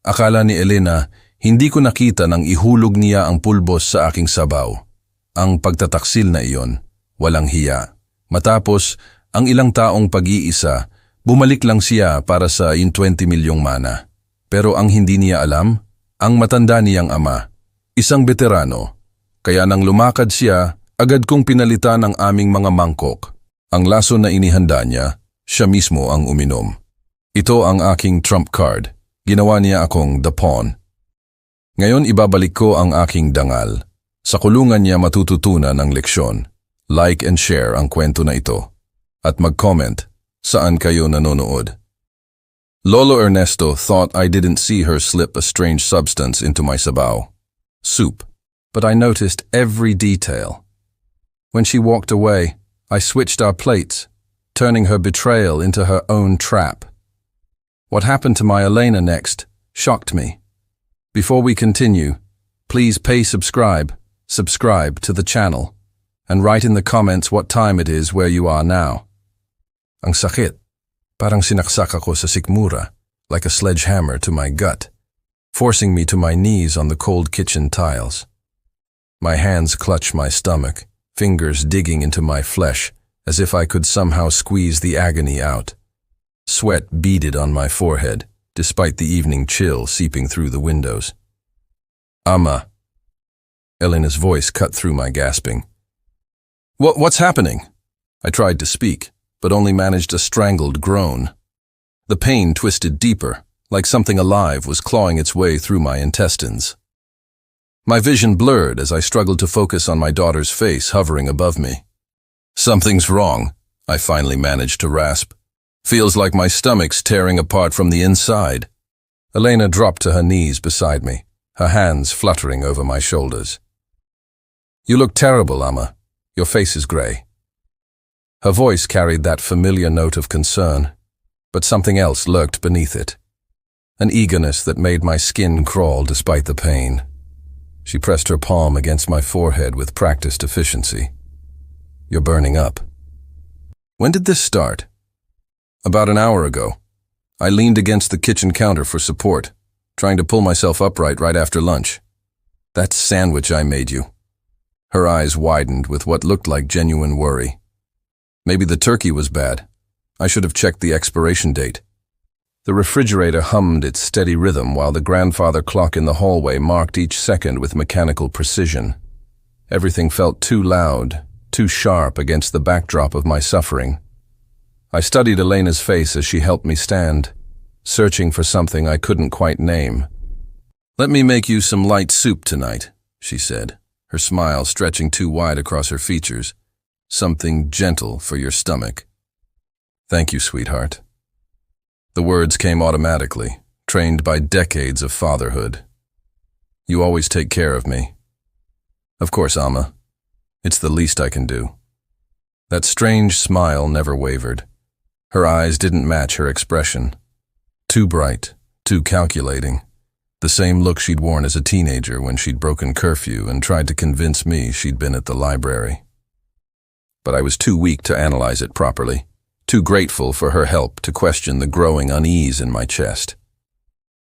Akala ni Elena, hindi ko nakita nang ihulog niya ang pulbos sa aking sabaw. Ang pagtataksil na iyon, walang hiya. Matapos, ang ilang taong pag-iisa, bumalik lang siya para sa 20 milyong mana. Pero ang hindi niya alam, ang matanda niyang ama, isang veterano. Kaya nang lumakad siya, agad kong pinalitan ang aming mga mangkok. Ang laso na inihanda niya, siya mismo ang uminom. Ito ang aking trump card. Ginawa niya akong the pawn. Ngayon ibabalik ko ang aking dangal. Sa kulungan niya matututunan ang leksyon. Like and share ang kwento na ito. At mag-comment, saan kayo nanonood? Lolo Ernesto thought I didn't see her slip a strange substance into my sabaw. Soup. But I noticed every detail. When she walked away, I switched our plates, turning her betrayal into her own trap. What happened to my Elena next shocked me. Before we continue, please subscribe to the channel, and write in the comments what time it is where you are now. Ang sakit. Parang sinaksak ako sa sikmura, like a sledgehammer to my gut, forcing me to my knees on the cold kitchen tiles. My hands clutched my stomach, fingers digging into my flesh, as if I could somehow squeeze the agony out. Sweat beaded on my forehead, despite the evening chill seeping through the windows. Ama. Elena's voice cut through my gasping. What's happening? I tried to speak, but only managed a strangled groan. The pain twisted deeper, like something alive was clawing its way through my intestines. My vision blurred as I struggled to focus on my daughter's face hovering above me. Something's wrong, I finally managed to rasp. Feels like my stomach's tearing apart from the inside. Elena dropped to her knees beside me, her hands fluttering over my shoulders. You look terrible, Ama. Your face is gray. Her voice carried that familiar note of concern, but something else lurked beneath it. An eagerness that made my skin crawl despite the pain. She pressed her palm against my forehead with practiced efficiency. You're burning up. When did this start? About an hour ago. I leaned against the kitchen counter for support, trying to pull myself upright right after lunch. That sandwich I made you. Her eyes widened with what looked like genuine worry. Maybe the turkey was bad. I should have checked the expiration date. The refrigerator hummed its steady rhythm while the grandfather clock in the hallway marked each second with mechanical precision. Everything felt too loud, too sharp against the backdrop of my suffering. I studied Elena's face as she helped me stand, searching for something I couldn't quite name. Let me make you some light soup tonight, she said, her smile stretching too wide across her features. Something gentle for your stomach. Thank you, sweetheart. The words came automatically, trained by decades of fatherhood. You always take care of me. Of course, Ama. It's the least I can do. That strange smile never wavered. Her eyes didn't match her expression. Too bright, too calculating. The same look she'd worn as a teenager when she'd broken curfew and tried to convince me she'd been at the library. But I was too weak to analyze it properly. Too grateful for her help to question the growing unease in my chest.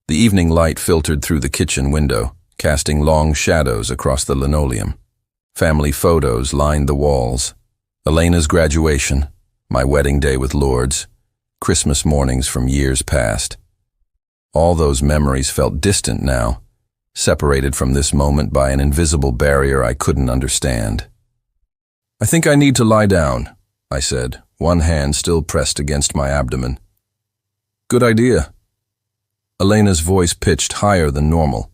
The evening light filtered through the kitchen window, casting long shadows across the linoleum. Family photos lined the walls. Elena's graduation, my wedding day with Lourdes, Christmas mornings from years past. All those memories felt distant now, separated from this moment by an invisible barrier I couldn't understand. I think I need to lie down, I said, one hand still pressed against my abdomen. Good idea. Elena's voice pitched higher than normal.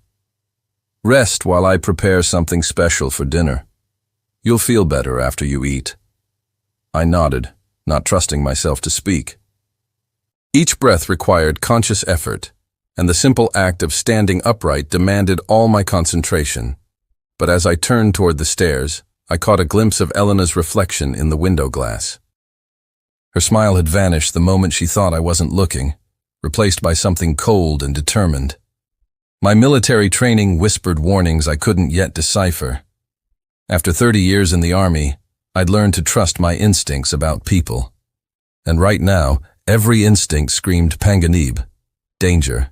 Rest while I prepare something special for dinner. You'll feel better after you eat. I nodded, not trusting myself to speak. Each breath required conscious effort, and the simple act of standing upright demanded all my concentration. But as I turned toward the stairs, I caught a glimpse of Elena's reflection in the window glass. Her smile had vanished the moment she thought I wasn't looking, replaced by something cold and determined. My military training whispered warnings I couldn't yet decipher. After 30 years in the army, I'd learned to trust my instincts about people. And right now, every instinct screamed panganib, danger.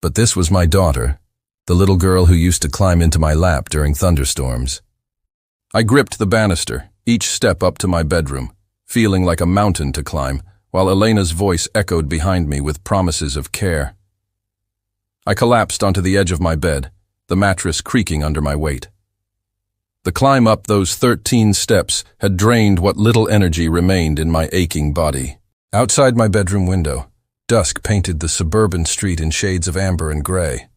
But this was my daughter, the little girl who used to climb into my lap during thunderstorms. I gripped the banister, each step up to my bedroom, feeling like a mountain to climb, while Elena's voice echoed behind me with promises of care. I collapsed onto the edge of my bed, the mattress creaking under my weight. The climb up those 13 steps had drained what little energy remained in my aching body. Outside my bedroom window, dusk painted the suburban street in shades of amber and gray.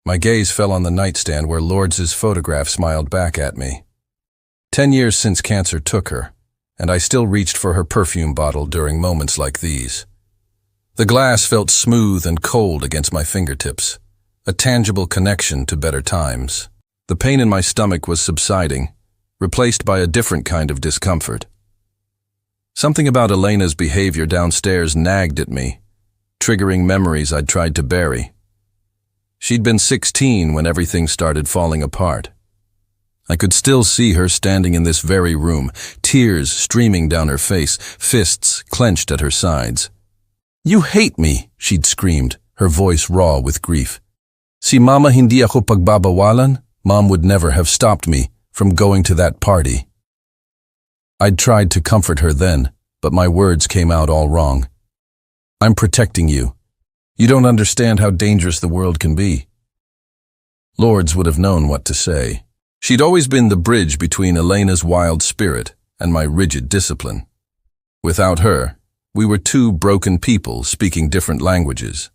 My gaze fell on the nightstand where Lords's photograph smiled back at me. 10 years since cancer took her, and I still reached for her perfume bottle during moments like these. The glass felt smooth and cold against my fingertips, a tangible connection to better times. The pain in my stomach was subsiding, replaced by a different kind of discomfort. Something about Elena's behavior downstairs nagged at me, triggering memories I'd tried to bury. She'd been 16 when everything started falling apart. I could still see her standing in this very room, tears streaming down her face, fists clenched at her sides. "You hate me," she'd screamed, her voice raw with grief. "Si Mama hindi ako pagbabawalan, Mom would never have stopped me from going to that party." I'd tried to comfort her then, but my words came out all wrong. "I'm protecting you. You don't understand how dangerous the world can be." Lords would have known what to say. She'd always been the bridge between Elena's wild spirit and my rigid discipline. Without her, we were two broken people speaking different languages.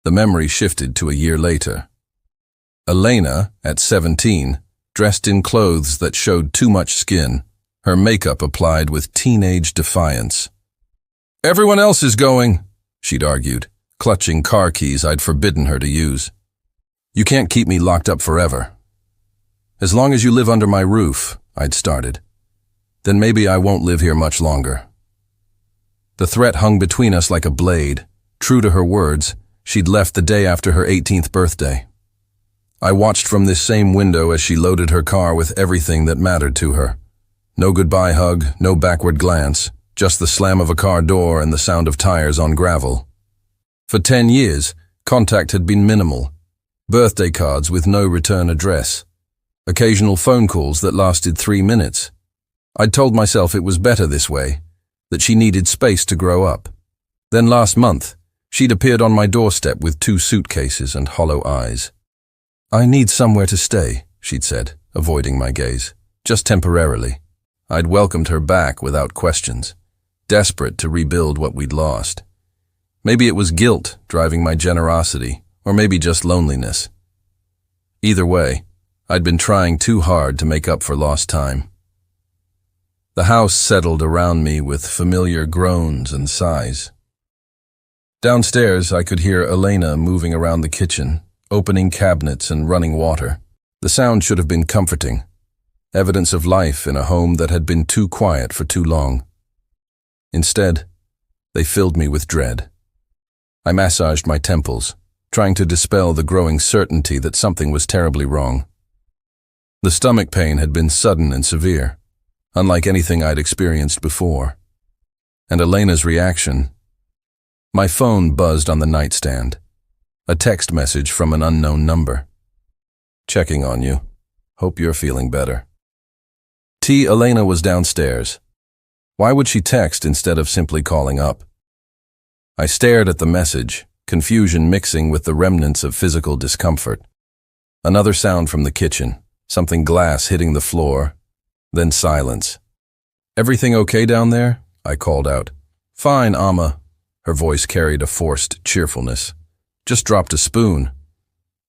The memory shifted to a year later. Elena, at 17, dressed in clothes that showed too much skin, her makeup applied with teenage defiance. "Everyone else is going," she'd argued, clutching car keys I'd forbidden her to use. "You can't keep me locked up forever." "As long as you live under my roof," I'd started. "Then maybe I won't live here much longer." The threat hung between us like a blade. True to her words, she'd left the day after her 18th birthday. I watched from this same window as she loaded her car with everything that mattered to her. No goodbye hug, no backward glance, just the slam of a car door and the sound of tires on gravel. For 10 years, contact had been minimal. Birthday cards with no return address. Occasional phone calls that lasted 3 minutes. I'd told myself it was better this way, that she needed space to grow up. Then last month, she'd appeared on my doorstep with 2 suitcases and hollow eyes. "I need somewhere to stay," she'd said, avoiding my gaze. "Just temporarily." I'd welcomed her back without questions, desperate to rebuild what we'd lost. Maybe it was guilt driving my generosity, or maybe just loneliness. Either way, I'd been trying too hard to make up for lost time. The house settled around me with familiar groans and sighs. Downstairs, I could hear Elena moving around the kitchen, opening cabinets and running water. The sound should have been comforting, evidence of life in a home that had been too quiet for too long. Instead, they filled me with dread. I massaged my temples, trying to dispel the growing certainty that something was terribly wrong. The stomach pain had been sudden and severe, unlike anything I'd experienced before. And Elena's reaction. My phone buzzed on the nightstand. A text message from an unknown number. "Checking on you. Hope you're feeling better." Elena was downstairs. Why would she text instead of simply calling up? I stared at the message, confusion mixing with the remnants of physical discomfort. Another sound from the kitchen, something glass hitting the floor, then silence. "Everything okay down there?" I called out. "Fine, Amma." Her voice carried a forced cheerfulness. "Just dropped a spoon."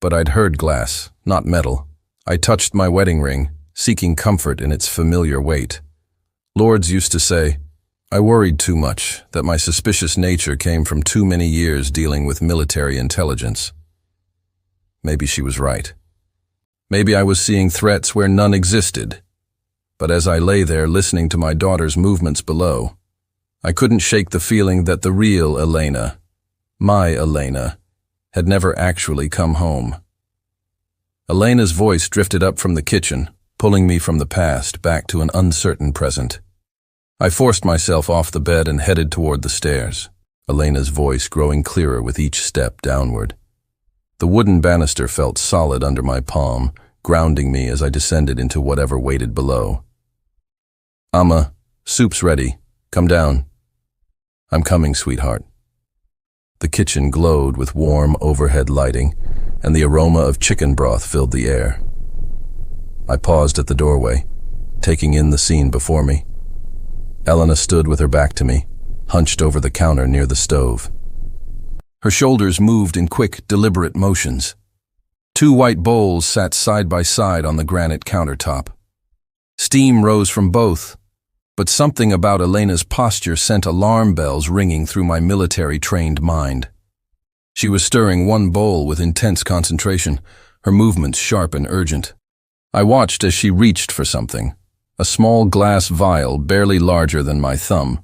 But I'd heard glass, not metal. I touched my wedding ring, seeking comfort in its familiar weight. Lords used to say, I worried too much, that my suspicious nature came from too many years dealing with military intelligence. Maybe she was right. Maybe I was seeing threats where none existed. But as I lay there listening to my daughter's movements below, I couldn't shake the feeling that the real Elena, my Elena, had never actually come home. Elena's voice drifted up from the kitchen, pulling me from the past back to an uncertain present. I forced myself off the bed and headed toward the stairs, Elena's voice growing clearer with each step downward. The wooden banister felt solid under my palm, grounding me as I descended into whatever waited below. "Amma, soup's ready. Come down." "I'm coming, sweetheart." The kitchen glowed with warm overhead lighting, and the aroma of chicken broth filled the air. I paused at the doorway, taking in the scene before me. Elena stood with her back to me, hunched over the counter near the stove. Her shoulders moved in quick, deliberate motions. 2 white bowls sat side by side on the granite countertop. Steam rose from both, but something about Elena's posture sent alarm bells ringing through my military-trained mind. She was stirring one bowl with intense concentration, her movements sharp and urgent. I watched as she reached for something, a small glass vial barely larger than my thumb.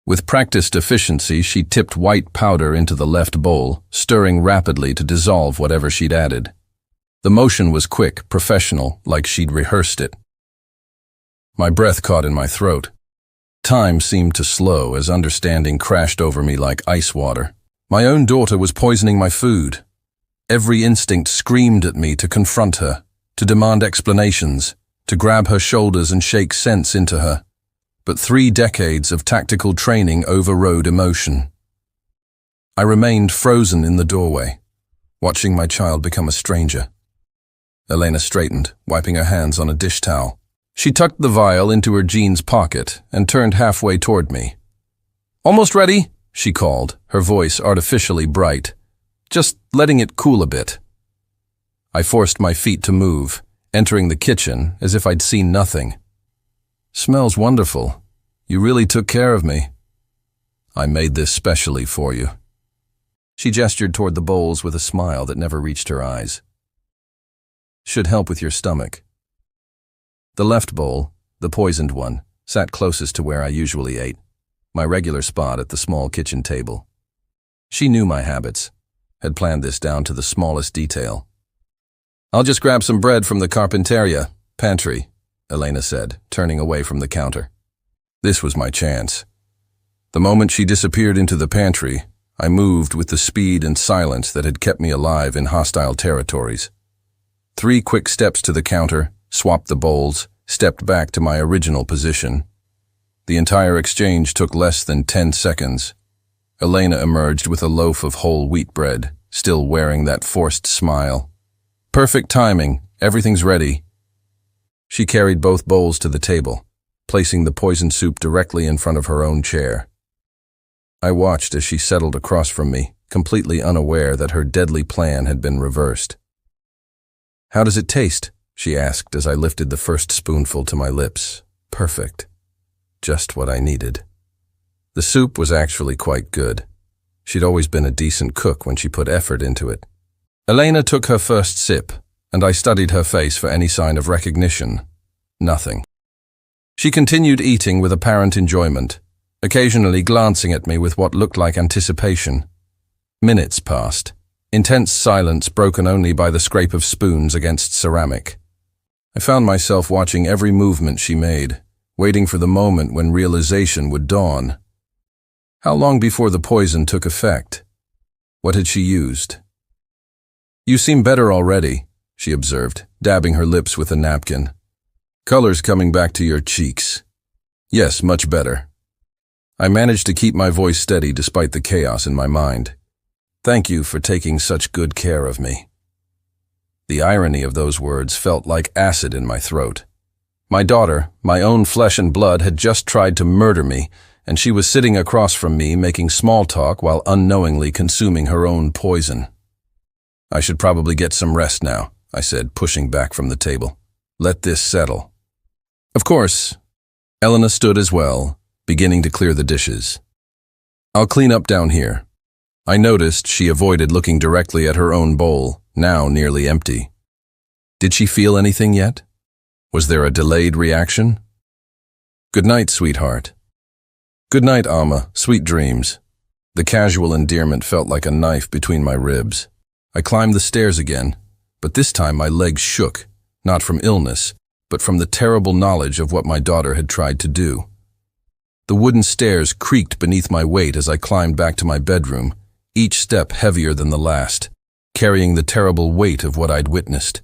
With practiced efficiency, she tipped white powder into the left bowl, stirring rapidly to dissolve whatever she'd added. The motion was quick, professional, like she'd rehearsed it. My breath caught in my throat. Time seemed to slow as understanding crashed over me like ice water. My own daughter was poisoning my food. Every instinct screamed at me to confront her, to demand explanations, to grab her shoulders and shake sense into her. But 3 decades of tactical training overrode emotion. I remained frozen in the doorway, watching my child become a stranger. Elena straightened, wiping her hands on a dish towel. She tucked the vial into her jeans pocket and turned halfway toward me. "Almost ready," she called, her voice artificially bright. "Just letting it cool a bit." I forced my feet to move, entering the kitchen as if I'd seen nothing. "Smells wonderful. You really took care of me." "I made this specially for you." She gestured toward the bowls with a smile that never reached her eyes. "Should help with your stomach." The left bowl, the poisoned one, sat closest to where I usually ate, my regular spot at the small kitchen table. She knew my habits, had planned this down to the smallest detail. "I'll just grab some bread from the carpinteria, pantry," Elena said, turning away from the counter. This was my chance. The moment she disappeared into the pantry, I moved with the speed and silence that had kept me alive in hostile territories. 3 quick steps to the counter, swapped the bowls, stepped back to my original position. The entire exchange took less than 10 seconds. Elena emerged with a loaf of whole wheat bread, still wearing that forced smile. "Perfect timing, everything's ready." She carried both bowls to the table, placing the poisoned soup directly in front of her own chair. I watched as she settled across from me, completely unaware that her deadly plan had been reversed. "How does it taste?" she asked as I lifted the first spoonful to my lips. Perfect. Just what I needed. The soup was actually quite good. She'd always been a decent cook when she put effort into it. Elena took her first sip, and I studied her face for any sign of recognition. Nothing. She continued eating with apparent enjoyment, occasionally glancing at me with what looked like anticipation. Minutes passed, intense silence broken only by the scrape of spoons against ceramic. I found myself watching every movement she made, waiting for the moment when realization would dawn. How long before the poison took effect? What had she used? "You seem better already," she observed, dabbing her lips with a napkin. "Color's coming back to your cheeks." "Yes, much better." I managed to keep my voice steady despite the chaos in my mind. "Thank you for taking such good care of me." The irony of those words felt like acid in my throat. My daughter, my own flesh and blood, had just tried to murder me, and she was sitting across from me making small talk while unknowingly consuming her own poison. "I should probably get some rest now," I said, pushing back from the table. "Let this settle." "Of course." Elena stood as well, beginning to clear the dishes. "I'll clean up down here." I noticed she avoided looking directly at her own bowl, now nearly empty. Did she feel anything yet? Was there a delayed reaction? "Good night, sweetheart." "Good night, Amma. Sweet dreams." The casual endearment felt like a knife between my ribs. I climbed the stairs again, but this time my legs shook, not from illness, but from the terrible knowledge of what my daughter had tried to do. The wooden stairs creaked beneath my weight as I climbed back to my bedroom, each step heavier than the last. carrying the terrible weight of what I'd witnessed.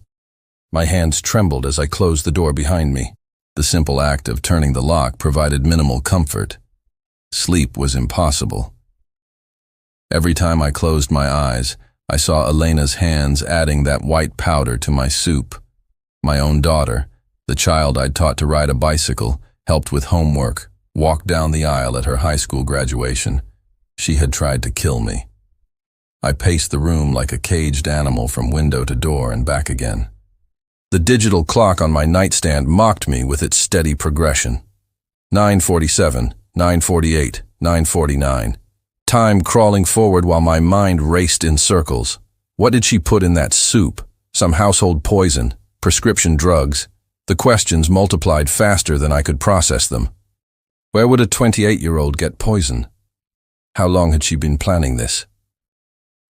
My hands trembled as I closed the door behind me. The simple act of turning the lock provided minimal comfort. Sleep was impossible. Every time I closed my eyes, I saw Elena's hands adding that white powder to my soup. My own daughter, the child I'd taught to ride a bicycle, helped with homework, walked down the aisle at her high school graduation. She had tried to kill me. I paced the room like a caged animal from window to door and back again. The digital clock on my nightstand mocked me with its steady progression. 9:47, 9:48, 9:49. Time crawling forward while my mind raced in circles. What did she put in that soup? Some household poison? Prescription drugs? The questions multiplied faster than I could process them. Where would a 28-year-old get poison? How long had she been planning this?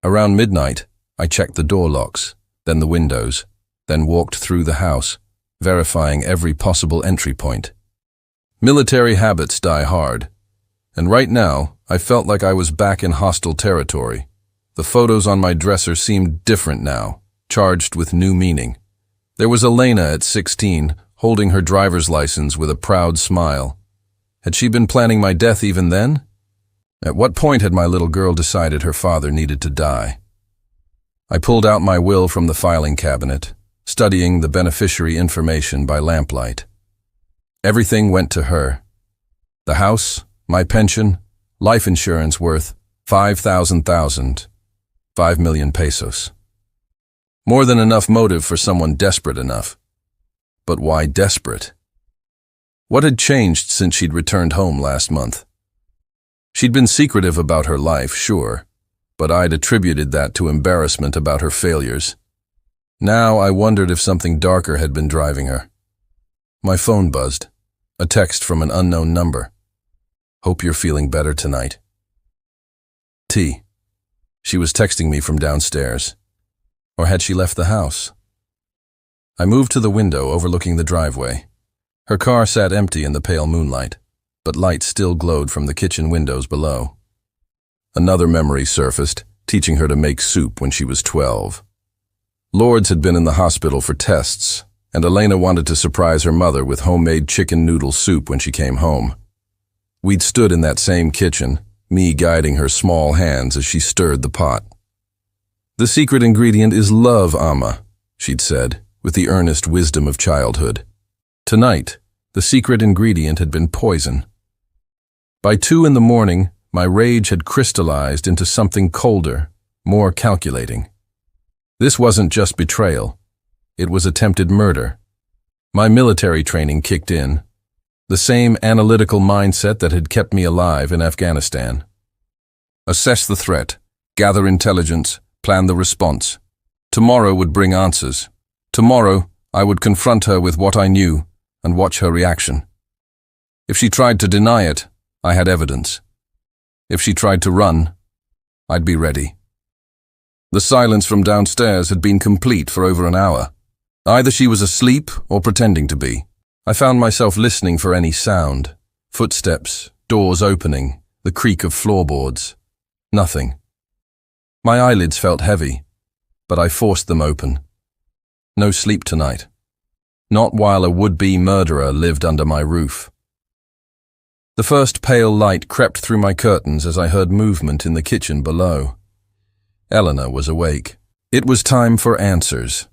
Around midnight, I checked the door locks, then the windows, then walked through the house, verifying every possible entry point. Military habits die hard, and right now, I felt like I was back in hostile territory. The photos on my dresser seemed different now, charged with new meaning. There was Elena at 16, holding her driver's license with a proud smile. Had she been planning my death even then? At what point had my little girl decided her father needed to die? I pulled out my will from the filing cabinet, studying the beneficiary information by lamplight. Everything went to her. The house, my pension, life insurance worth 5 million pesos. More than enough motive for someone desperate enough. But why desperate? What had changed since she'd returned home last month? She'd been secretive about her life, sure, but I'd attributed that to embarrassment about her failures. Now I wondered if something darker had been driving her. My phone buzzed. A text from an unknown number. Hope you're feeling better tonight. T. She was texting me from downstairs. Or had she left the house? I moved to the window overlooking the driveway. Her car sat empty in the pale moonlight, but light still glowed from the kitchen windows below. Another memory surfaced, teaching her to make soup when she was 12. Lourdes had been in the hospital for tests, and Elena wanted to surprise her mother with homemade chicken noodle soup when she came home. We'd stood in that same kitchen, me guiding her small hands as she stirred the pot. "The secret ingredient is love, Ama," she'd said, with the earnest wisdom of childhood. Tonight, the secret ingredient had been poison. By 2 in the morning, my rage had crystallized into something colder, more calculating. This wasn't just betrayal. It was attempted murder. My military training kicked in. The same analytical mindset that had kept me alive in Afghanistan. Assess the threat, gather intelligence, plan the response. Tomorrow would bring answers. Tomorrow, I would confront her with what I knew and watch her reaction. If she tried to deny it, I had evidence. If she tried to run, I'd be ready. The silence from downstairs had been complete for over an hour. Either she was asleep or pretending to be. I found myself listening for any sound. Footsteps, doors opening, the creak of floorboards. Nothing. My eyelids felt heavy, but I forced them open. No sleep tonight. Not while a would-be murderer lived under my roof. The first pale light crept through my curtains as I heard movement in the kitchen below. Eleanor was awake. It was time for answers.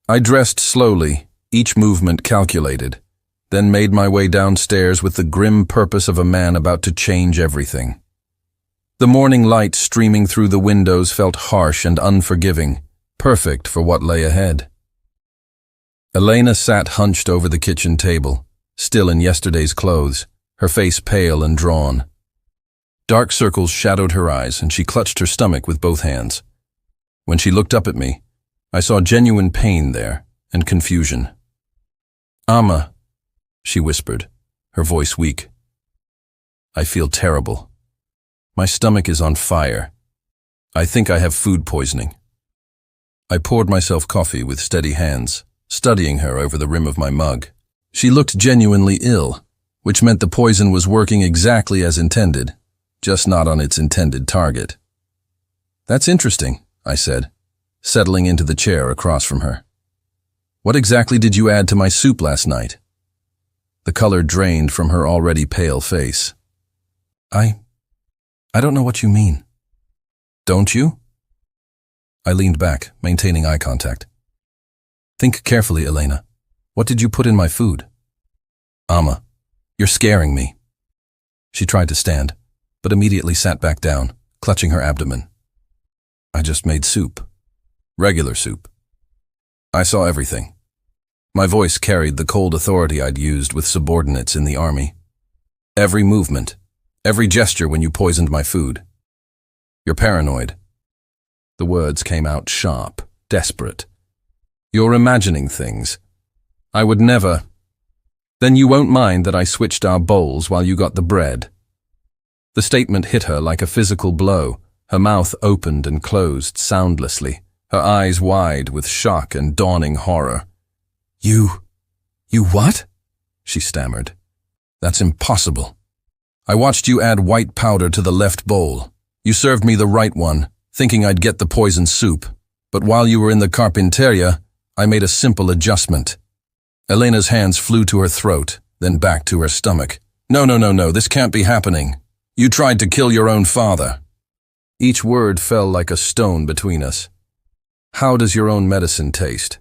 I dressed slowly, each movement calculated, then made my way downstairs with the grim purpose of a man about to change everything. The morning light streaming through the windows felt harsh and unforgiving, perfect for what lay ahead. Elena sat hunched over the kitchen table, still in yesterday's clothes, her face pale and drawn. Dark circles shadowed her eyes, and she clutched her stomach with both hands. When she looked up at me, I saw genuine pain there, and confusion. "Ama," she whispered, her voice weak. "I feel terrible. My stomach is on fire. I think I have food poisoning." I poured myself coffee with steady hands, studying her over the rim of my mug. She looked genuinely ill, which meant the poison was working exactly as intended, just not on its intended target. "That's interesting," I said. settling into the chair across from her. "What exactly did you add to my soup last night?" The color drained from her already pale face. I don't know what you mean." "Don't you?" I leaned back, maintaining eye contact. "Think carefully, Elena. What did you put in my food?" "Amma, you're scaring me." She tried to stand, but immediately sat back down, clutching her abdomen. "I just made soup. Regular soup." I saw everything. My voice carried the cold authority I'd used with subordinates in the army. Every movement, every gesture when you poisoned my food. "You're paranoid." The words came out sharp, desperate. "You're imagining things. I would never." "Then you won't mind that I switched our bowls while you got the bread." The statement hit her like a physical blow. Her mouth opened and closed soundlessly, her eyes wide with shock and dawning horror. You what?" she stammered. "That's impossible. I watched you add white powder to the left bowl. You served me the right one, thinking I'd get the poisoned soup. But while you were in the carpinteria, I made a simple adjustment." Elena's hands flew to her throat, then back to her stomach. No, this can't be happening. You tried to kill your own father." Each word fell like a stone between us. "How does your own medicine taste?"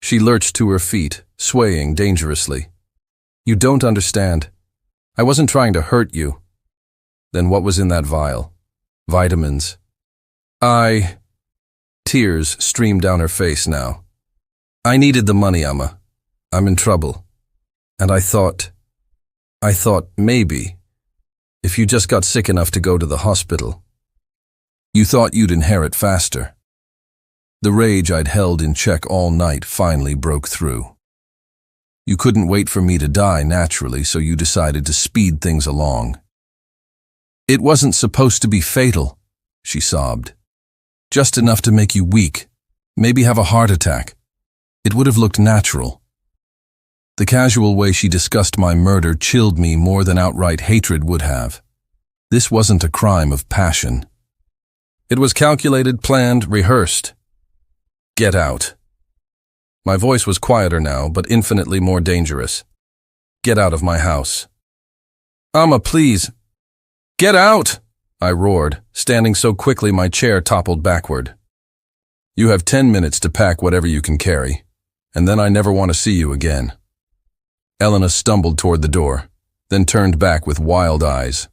She lurched to her feet, swaying dangerously. "You don't understand. I wasn't trying to hurt you." "Then what was in that vial?" "Vitamins." Tears streamed down her face now. "I needed the money, Amma. I'm in trouble. And I thought maybe, if you just got sick enough to go to the hospital. You thought you'd inherit faster." The rage I'd held in check all night finally broke through. "You couldn't wait for me to die naturally, so you decided to speed things along." "It wasn't supposed to be fatal," she sobbed. "Just enough to make you weak, maybe have a heart attack. It would have looked natural." The casual way she discussed my murder chilled me more than outright hatred would have. This wasn't a crime of passion. It was calculated, planned, rehearsed. "Get out." My voice was quieter now, but infinitely more dangerous. "Get out of my house." "Amma, please." "Get out!" I roared, standing so quickly my chair toppled backward. "You have 10 minutes to pack whatever you can carry, and then I never want to see you again." Elena stumbled toward the door, then turned back with wild eyes.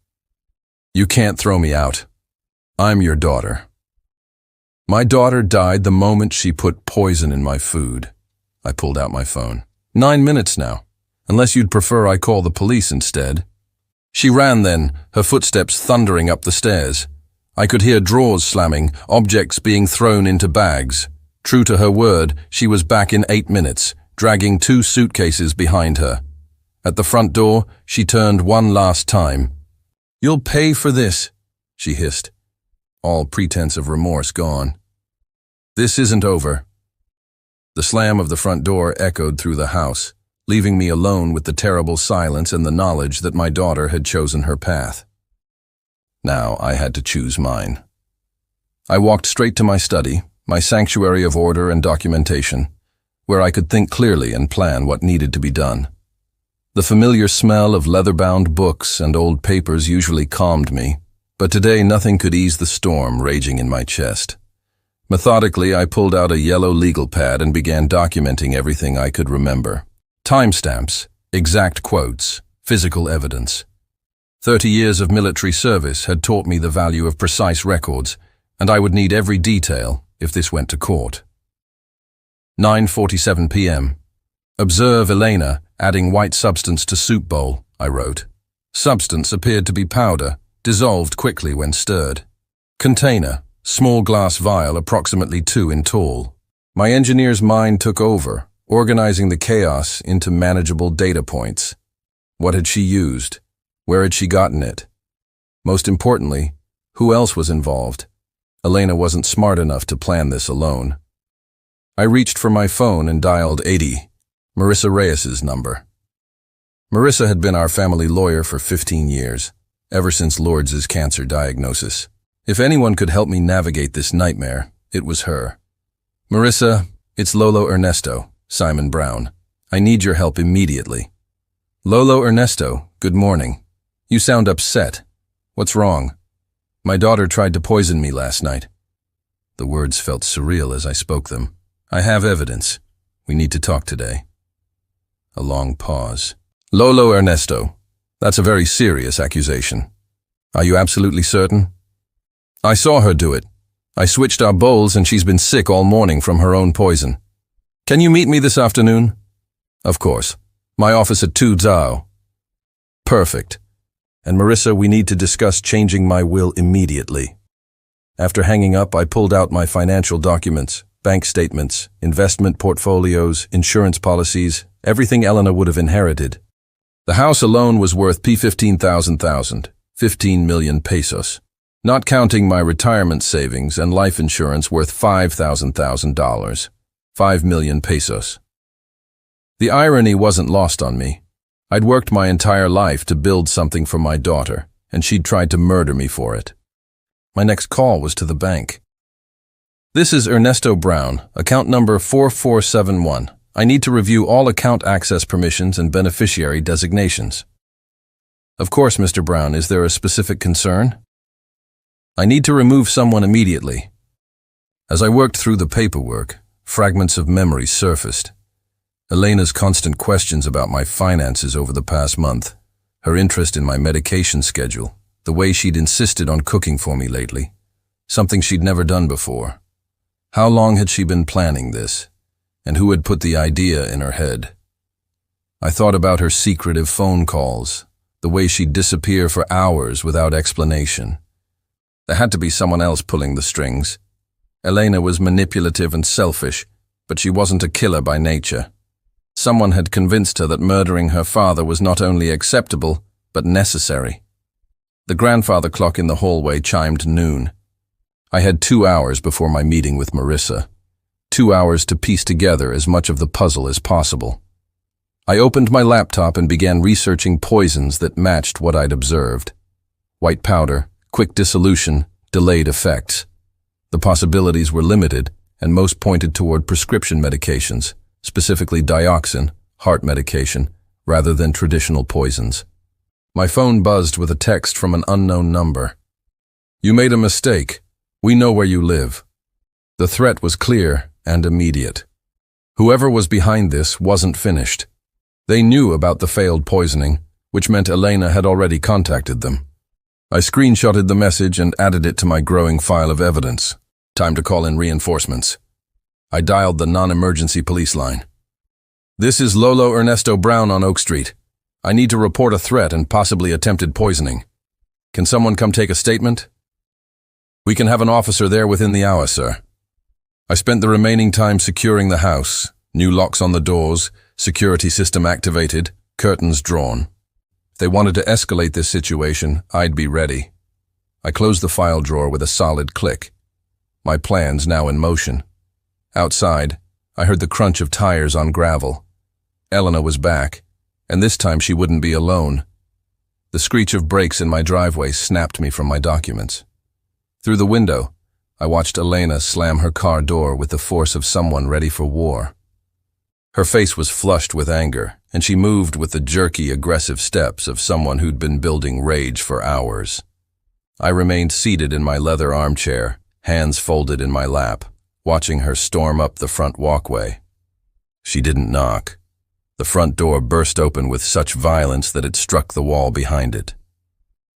"You can't throw me out. I'm your daughter." "My daughter died the moment she put poison in my food." I pulled out my phone. 9 minutes now, unless you'd prefer I call the police instead." She ran then, her footsteps thundering up the stairs. I could hear drawers slamming, objects being thrown into bags. True to her word, she was back in 8 minutes, dragging 2 suitcases behind her. At the front door, she turned one last time. "You'll pay for this," she hissed, all pretense of remorse gone. "This isn't over." The slam of the front door echoed through the house, leaving me alone with the terrible silence and the knowledge that my daughter had chosen her path. Now I had to choose mine. I walked straight to my study, my sanctuary of order and documentation, where I could think clearly and plan what needed to be done. The familiar smell of leather-bound books and old papers usually calmed me, but today nothing could ease the storm raging in my chest. Methodically, I pulled out a yellow legal pad and began documenting everything I could remember. Timestamps, exact quotes, physical evidence. 30 years of military service had taught me the value of precise records, and I would need every detail if this went to court. 9:47 p.m. Observe Elena adding white substance to soup bowl, I wrote. Substance appeared to be powder, dissolved quickly when stirred. Container, small glass vial approximately 2 in tall. My engineer's mind took over, organizing the chaos into manageable data points. What had she used? Where had she gotten it? Most importantly, who else was involved? Elena wasn't smart enough to plan this alone. I reached for my phone and dialed 80, Marissa Reyes's number. Marissa had been our family lawyer for 15 years, ever since Lourdes' cancer diagnosis. If anyone could help me navigate this nightmare, it was her. Marissa, it's Lolo Ernesto, Simon Brown. I need your help immediately. Lolo Ernesto, good morning. You sound upset. What's wrong? My daughter tried to poison me last night. The words felt surreal as I spoke them. I have evidence. We need to talk today. A long pause. Lolo Ernesto, that's a very serious accusation. Are you absolutely certain? I saw her do it. I switched our bowls and she's been sick all morning from her own poison. Can you meet me this afternoon? Of course. My office at 2 Zao. Perfect. And Marissa, we need to discuss changing my will immediately. After hanging up, I pulled out my financial documents, bank statements, investment portfolios, insurance policies, everything Elena would have inherited. The house alone was worth P15,000, 15 million pesos. Not counting my retirement savings and life insurance worth $5,000, 5 million pesos. The irony wasn't lost on me. I'd worked my entire life to build something for my daughter, and she'd tried to murder me for it. My next call was to the bank. This is Ernesto Brown, account number 4471. I need to review all account access permissions and beneficiary designations. Of course, Mr. Brown, is there a specific concern? I need to remove someone immediately. As I worked through the paperwork, fragments of memory surfaced. Elena's constant questions about my finances over the past month, her interest in my medication schedule, the way she'd insisted on cooking for me lately, something she'd never done before. How long had she been planning this, and who had put the idea in her head? I thought about her secretive phone calls, the way she'd disappear for hours without explanation. There had to be someone else pulling the strings. Elena was manipulative and selfish, but she wasn't a killer by nature. Someone had convinced her that murdering her father was not only acceptable, but necessary. The grandfather clock in the hallway chimed noon. I had 2 hours before my meeting with Marissa. 2 hours to piece together as much of the puzzle as possible. I opened my laptop and began researching poisons that matched what I'd observed. White powder, quick dissolution, delayed effects. The possibilities were limited, and most pointed toward prescription medications, specifically dioxin, heart medication, rather than traditional poisons. My phone buzzed with a text from an unknown number. You made a mistake. We know where you live. The threat was clear and immediate. Whoever was behind this wasn't finished. They knew about the failed poisoning, which meant Elena had already contacted them. I screenshotted the message and added it to my growing file of evidence. Time to call in reinforcements. I dialed the non-emergency police line. This is Lolo Ernesto Brown on Oak Street. I need to report a threat and possibly attempted poisoning. Can someone come take a statement? We can have an officer there within the hour, sir. I spent the remaining time securing the house, new locks on the doors, security system activated, curtains drawn. If they wanted to escalate this situation, I'd be ready. I closed the file drawer with a solid click. My plans now in motion. Outside, I heard the crunch of tires on gravel. Elena was back, and this time she wouldn't be alone. The screech of brakes in my driveway snapped me from my documents. Through the window, I watched Elena slam her car door with the force of someone ready for war. Her face was flushed with anger, and she moved with the jerky, aggressive steps of someone who'd been building rage for hours. I remained seated in my leather armchair, hands folded in my lap, watching her storm up the front walkway. She didn't knock. The front door burst open with such violence that it struck the wall behind it.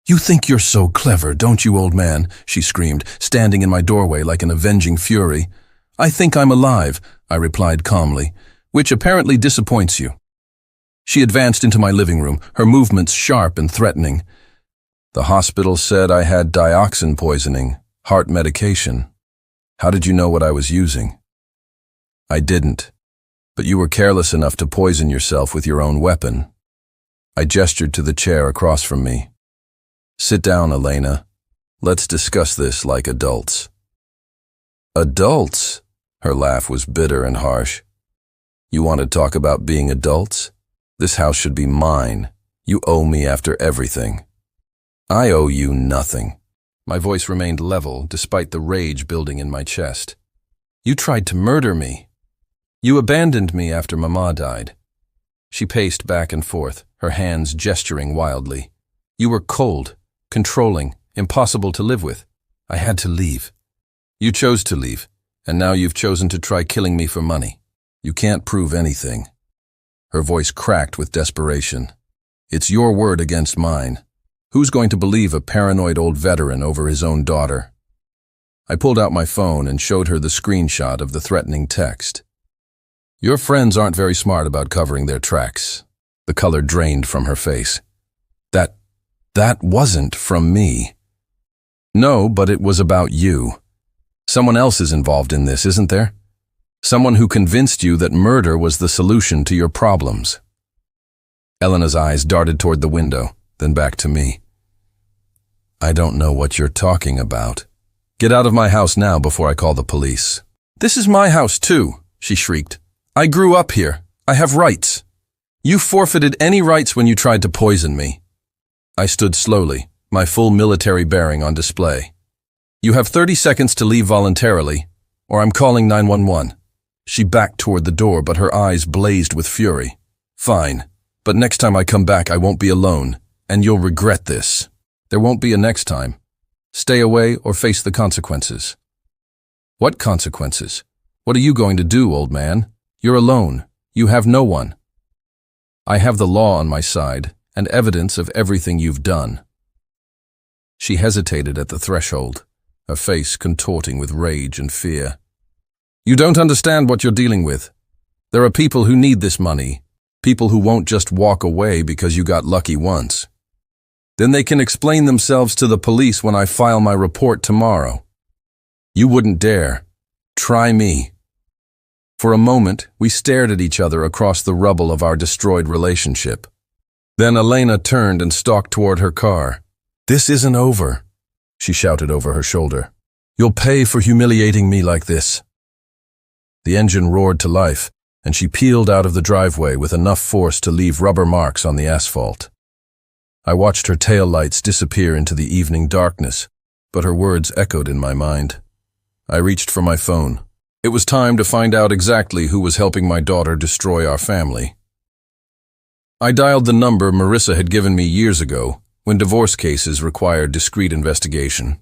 "You think you're so clever, don't you, old man?" she screamed, standing in my doorway like an avenging fury. "I think I'm alive," I replied calmly, "which apparently disappoints you." She advanced into my living room, her movements sharp and threatening. "The hospital said I had dioxin poisoning, heart medication. How did you know what I was using?" "I didn't, but you were careless enough to poison yourself with your own weapon." I gestured to the chair across from me. "Sit down, Elena. Let's discuss this like adults." "Adults?" Her laugh was bitter and harsh. "You want to talk about being adults? This house should be mine. You owe me after everything." "I owe you nothing." My voice remained level despite the rage building in my chest. You tried to murder me. You abandoned me after Mama died. She paced back and forth, her hands gesturing wildly. You were cold, controlling, impossible to live with. I had to leave. You chose to leave, and now you've chosen to try killing me for money. You can't prove anything. Her voice cracked with desperation. It's your word against mine. Who's going to believe a paranoid old veteran over his own daughter? I pulled out my phone and showed her the screenshot of the threatening text. Your friends aren't very smart about covering their tracks. The color drained from her face. That wasn't from me. No, but it was about you. Someone else is involved in this, isn't there? Someone who convinced you that murder was the solution to your problems. Elena's eyes darted toward the window, then back to me. I don't know what you're talking about. Get out of my house now before I call the police. This is my house too, she shrieked. I grew up here. I have rights. You forfeited any rights when you tried to poison me. I stood slowly, my full military bearing on display. You have 30 seconds to leave voluntarily, or I'm calling 911. She backed toward the door, but her eyes blazed with fury. Fine, but next time I come back I won't be alone, and you'll regret this. There won't be a next time. Stay away or face the consequences. What consequences? What are you going to do, old man? You're alone. You have no one. I have the law on my side and evidence of everything you've done. She hesitated at the threshold, her face contorting with rage and fear. You don't understand what you're dealing with. There are people who need this money, people who won't just walk away because you got lucky once. Then they can explain themselves to the police when I file my report tomorrow. You wouldn't dare. Try me. For a moment, we stared at each other across the rubble of our destroyed relationship. Then Elena turned and stalked toward her car. This isn't over, she shouted over her shoulder. You'll pay for humiliating me like this. The engine roared to life, and she peeled out of the driveway with enough force to leave rubber marks on the asphalt. I watched her tail lights disappear into the evening darkness, but her words echoed in my mind. I reached for my phone. It was time to find out exactly who was helping my daughter destroy our family. I dialed the number Marissa had given me years ago, when divorce cases required discreet investigation.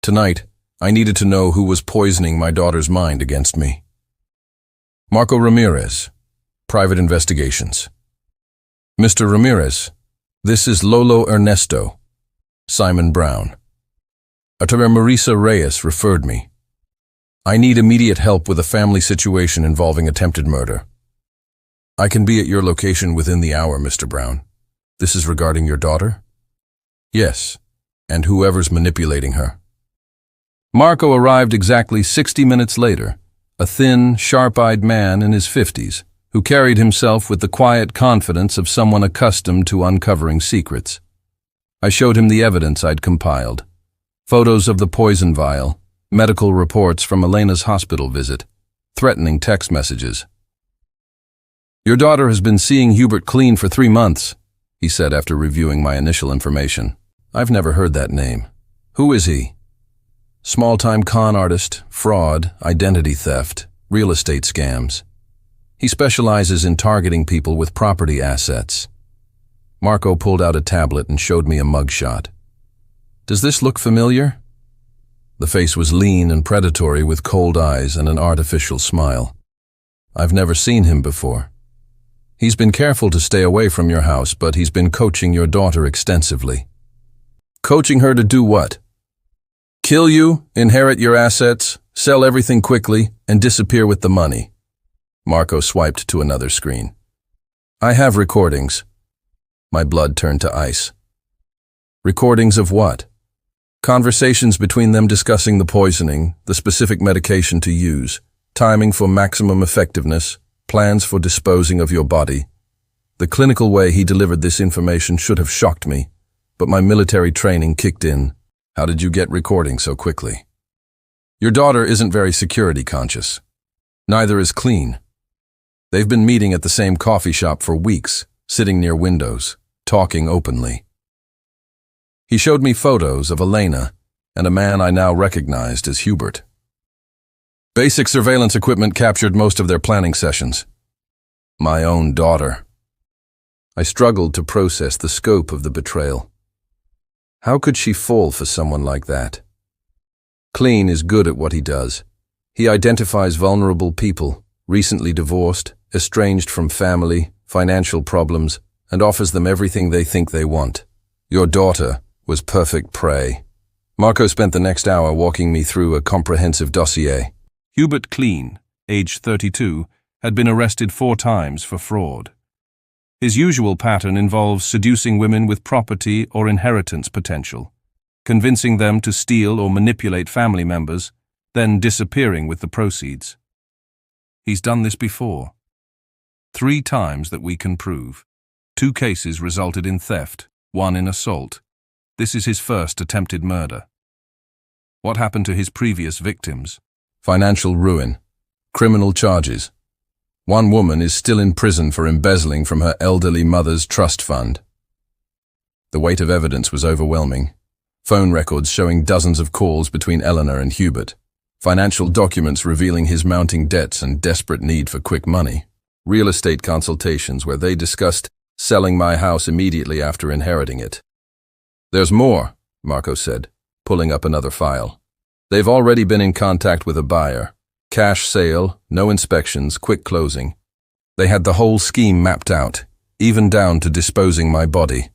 Tonight, I needed to know who was poisoning my daughter's mind against me. Marco Ramirez, Private Investigations. Mr. Ramirez, this is Lolo Ernesto, Simon Brown. Attorney Marisa Reyes referred me. I need immediate help with a family situation involving attempted murder. I can be at your location within the hour, Mr. Brown. This is regarding your daughter? Yes, and whoever's manipulating her. Marco arrived exactly 60 minutes later, a thin, sharp-eyed man in his 50s, who carried himself with the quiet confidence of someone accustomed to uncovering secrets. I showed him the evidence I'd compiled. Photos of the poison vial, medical reports from Elena's hospital visit, threatening text messages. Your daughter has been seeing Hubert Clean for 3 months, he said after reviewing my initial information. I've never heard that name. Who is he? Small-time con artist, fraud, identity theft, real estate scams. He specializes in targeting people with property assets. Marco pulled out a tablet and showed me a mugshot. Does this look familiar? The face was lean and predatory with cold eyes and an artificial smile. I've never seen him before. He's been careful to stay away from your house, but he's been coaching your daughter extensively. Coaching her to do what? Kill you, inherit your assets, sell everything quickly, and disappear with the money. Marco swiped to another screen. I have recordings. My blood turned to ice. Recordings of what? Conversations between them discussing the poisoning, the specific medication to use, timing for maximum effectiveness, plans for disposing of your body. The clinical way he delivered this information should have shocked me, but my military training kicked in. How did you get recording so quickly? Your daughter isn't very security conscious. Neither is Clean. They've been meeting at the same coffee shop for weeks, sitting near windows, talking openly. He showed me photos of Elena and a man I now recognized as Hubert. Basic surveillance equipment captured most of their planning sessions. My own daughter. I struggled to process the scope of the betrayal. How could she fall for someone like that? Clean is good at what he does. He identifies vulnerable people, recently divorced, estranged from family, financial problems, and offers them everything they think they want. Your daughter was perfect prey. Marco spent the next hour walking me through a comprehensive dossier. Hubert Clean, age 32, had been arrested 4 times for fraud. His usual pattern involves seducing women with property or inheritance potential, convincing them to steal or manipulate family members, then disappearing with the proceeds. He's done this before. 3 times that we can prove. 2 cases resulted in theft, 1 in assault. This is his first attempted murder. What happened to his previous victims? Financial ruin. Criminal charges. 1 woman is still in prison for embezzling from her elderly mother's trust fund. The weight of evidence was overwhelming. Phone records showing dozens of calls between Eleanor and Hubert. Financial documents revealing his mounting debts and desperate need for quick money. Real estate consultations where they discussed selling my house immediately after inheriting it. There's more, Marco said, pulling up another file. They've already been in contact with a buyer. Cash sale, no inspections, quick closing. They had the whole scheme mapped out, even down to disposing my body.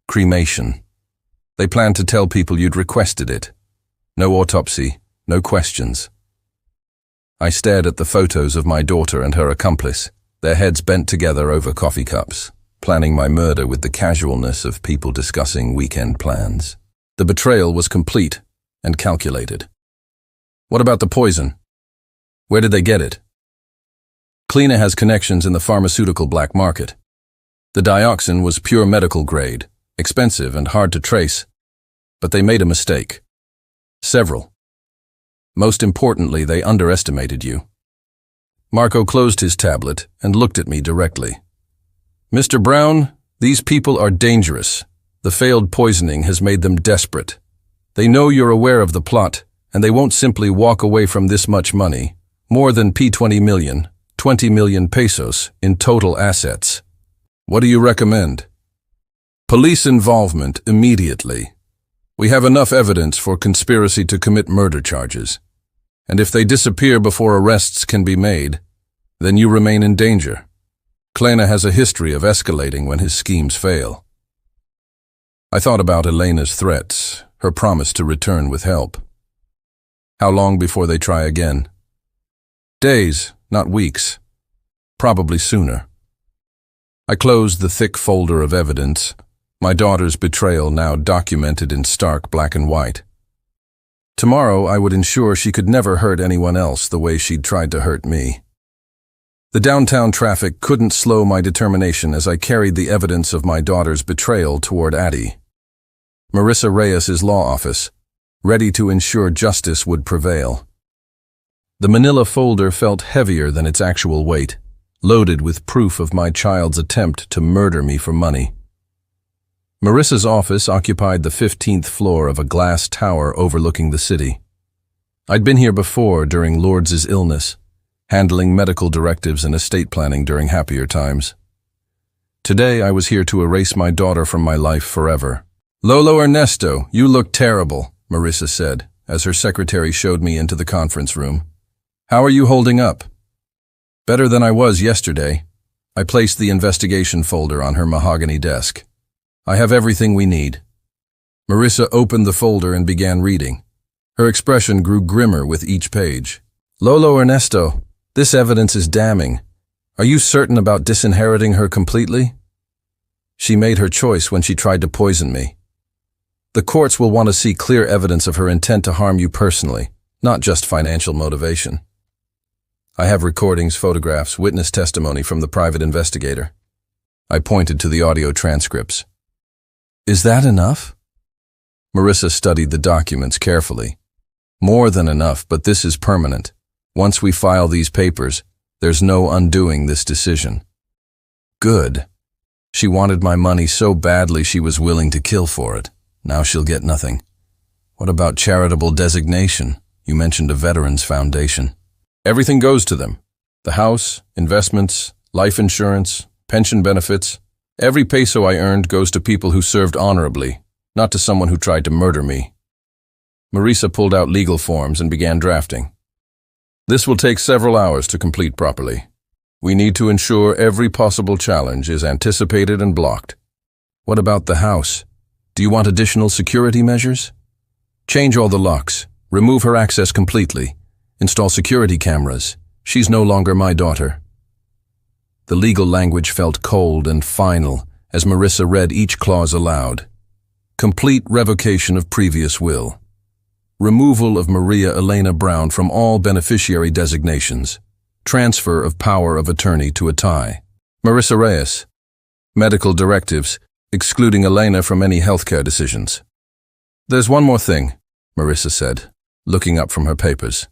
Cremation. They planned to tell people you'd requested it. No autopsy, no questions. I stared at the photos of my daughter and her accomplice, their heads bent together over coffee cups, planning my murder with the casualness of people discussing weekend plans. The betrayal was complete and calculated. What about the poison? Where did they get it? Cleaner has connections in the pharmaceutical black market. The dioxin was pure medical grade, expensive and hard to trace, but they made a mistake. Several. Most importantly, they underestimated you. Marco closed his tablet and looked at me directly. Mr. Brown, these people are dangerous. The failed poisoning has made them desperate. They know you're aware of the plot, and they won't simply walk away from this much money. More than P20 million, 20 million pesos in total assets. What do you recommend? Police involvement immediately. We have enough evidence for conspiracy to commit murder charges. And if they disappear before arrests can be made, then you remain in danger. Klena has a history of escalating when his schemes fail. I thought about Elena's threats, her promise to return with help. How long before they try again? Days, not weeks. Probably sooner. I closed the thick folder of evidence, my daughter's betrayal now documented in stark black and white. Tomorrow I would ensure she could never hurt anyone else the way she'd tried to hurt me. The downtown traffic couldn't slow my determination as I carried the evidence of my daughter's betrayal toward Addie. Marissa Reyes's law office, ready to ensure justice would prevail. The manila folder felt heavier than its actual weight, loaded with proof of my child's attempt to murder me for money. Marissa's office occupied the 15th floor of a glass tower overlooking the city. I'd been here before during Lourdes' illness, handling medical directives and estate planning during happier times. Today I was here to erase my daughter from my life forever. Lolo Ernesto, you look terrible, Marissa said, as her secretary showed me into the conference room. How are you holding up? Better than I was yesterday. I placed the investigation folder on her mahogany desk. I have everything we need. Marissa opened the folder and began reading. Her expression grew grimmer with each page. Lolo Ernesto, this evidence is damning. Are you certain about disinheriting her completely? She made her choice when she tried to poison me. The courts will want to see clear evidence of her intent to harm you personally, not just financial motivation. I have recordings, photographs, witness testimony from the private investigator. I pointed to the audio transcripts. Is that enough? Marissa studied the documents carefully. More than enough, but this is permanent. Once we file these papers, there's no undoing this decision. Good. She wanted my money so badly she was willing to kill for it. Now she'll get nothing. What about charitable designation? You mentioned a veterans foundation. Everything goes to them. The house, investments, life insurance, pension benefits. Every peso I earned goes to people who served honorably, not to someone who tried to murder me. Marisa pulled out legal forms and began drafting. This will take several hours to complete properly. We need to ensure every possible challenge is anticipated and blocked. What about the house? Do you want additional security measures? Change all the locks, remove her access completely, install security cameras. She's no longer my daughter. The legal language felt cold and final as Marisa read each clause aloud. Complete revocation of previous will. Removal of Maria Elena Brown from all beneficiary designations. Transfer of power of attorney to a tie. Marisa Reyes. Medical directives, excluding Elena from any healthcare decisions. There's one more thing, Marisa said, looking up from her papers.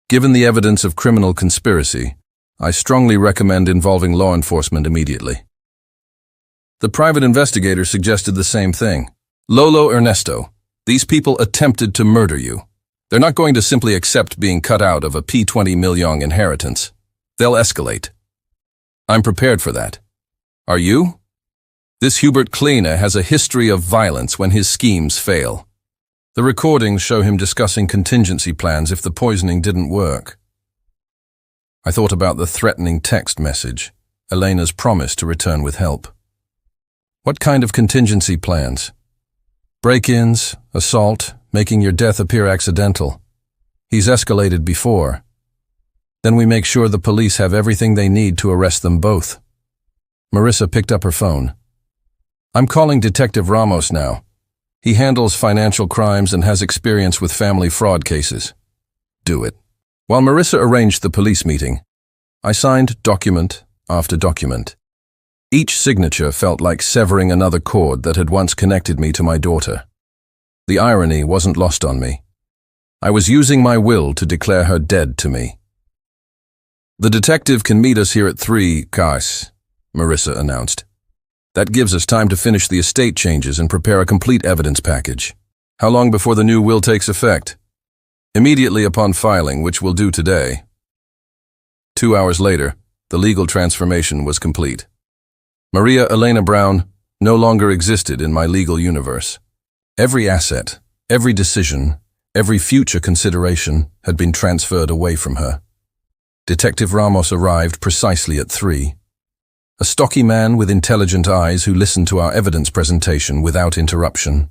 Given the evidence of criminal conspiracy, I strongly recommend involving law enforcement immediately. The private investigator suggested the same thing. Lolo Ernesto, these people attempted to murder you. They're not going to simply accept being cut out of a P20 million inheritance. They'll escalate. I'm prepared for that. Are you? This Hubert Kleene has a history of violence when his schemes fail. The recordings show him discussing contingency plans if the poisoning didn't work. I thought about the threatening text message, Elena's promise to return with help. What kind of contingency plans? Break-ins, assault, making your death appear accidental. He's escalated before. Then we make sure the police have everything they need to arrest them both. Marisa picked up her phone. I'm calling Detective Ramos now. He handles financial crimes and has experience with family fraud cases. Do it. While Marisa arranged the police meeting, I signed document after document. Each signature felt like severing another cord that had once connected me to my daughter. The irony wasn't lost on me. I was using my will to declare her dead to me. The detective can meet us here at 3, Cas, Marisa announced. That gives us time to finish the estate changes and prepare a complete evidence package. How long before the new will takes effect? Immediately upon filing, which we'll do today. 2 hours later, the legal transformation was complete. Maria Elena Brown no longer existed in my legal universe. Every asset, every decision, every future consideration had been transferred away from her. Detective Ramos arrived precisely at 3. A stocky man with intelligent eyes who listened to our evidence presentation without interruption.